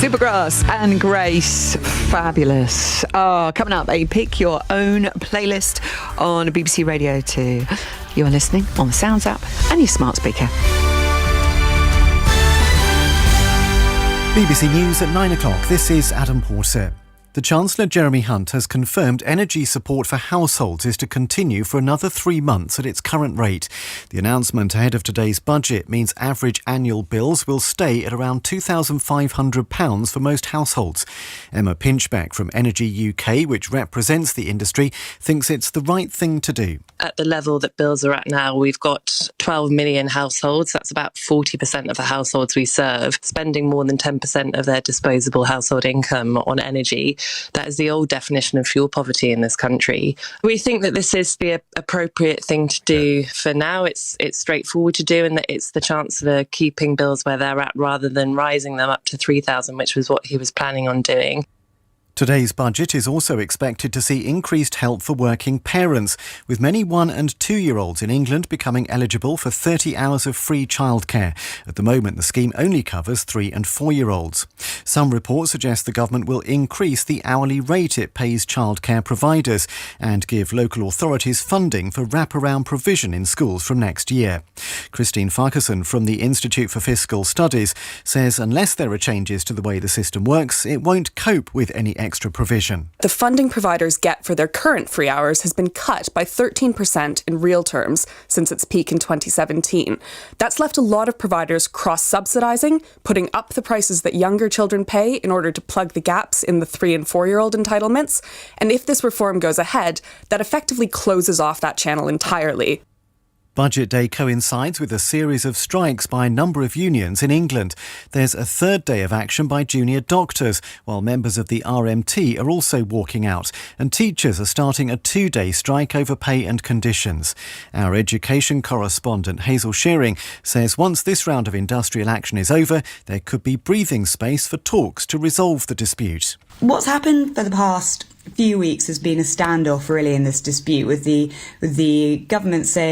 Supergrass and Grace. Fabulous. Coming up, a Pick Your Own playlist on BBC Radio 2. You are listening on the Sounds app and your smart speaker. BBC News at 9 o'clock. This is Adam Porter. The Chancellor Jeremy Hunt has confirmed energy support for households is to continue for another 3 months at its current rate. The announcement ahead of today's budget means average annual bills will stay at around £2,500 for most households. Emma Pinchbeck from Energy UK, which represents the industry, thinks it's the right thing to do. At the level that bills are at now, we've got 12 million households. That's about 40% of the households we serve, spending more than 10% of their disposable household income on energy. That is the old definition of fuel poverty in this country. We think that this is the appropriate thing to do for now. It's straightforward to do, and that it's the Chancellor keeping bills where they're at rather than rising them up to 3,000, which was what he was planning on doing. Today's budget is also expected to see increased help for working parents, with many 1- and 2-year-olds in England becoming eligible for 30 hours of free childcare. At the moment, the scheme only covers 3- and 4-year-olds. Some reports suggest the government will increase the hourly rate it pays childcare providers and give local authorities funding for wraparound provision in schools from next year. Christine Farquharson from the Institute for Fiscal Studies says unless there are changes to the way the system works, it won't cope with any extra provision. The funding providers get for their current free hours has been cut by 13% in real terms since its peak in 2017. That's left a lot of providers cross-subsidising, putting up the prices that younger children pay in order to plug the gaps in the 3- and 4-year-old entitlements. And if this reform goes ahead, that effectively closes off that channel entirely. Budget Day coincides with a series of strikes by a number of unions in England. There's a third day of action by junior doctors, while members of the RMT are also walking out, and teachers are starting a 2-day strike over pay and conditions. Our education correspondent Hazel Shearing says once this round of industrial action is over, there could be breathing space for talks to resolve the dispute. What's happened for the past few weeks has been a standoff really in this dispute, with the government saying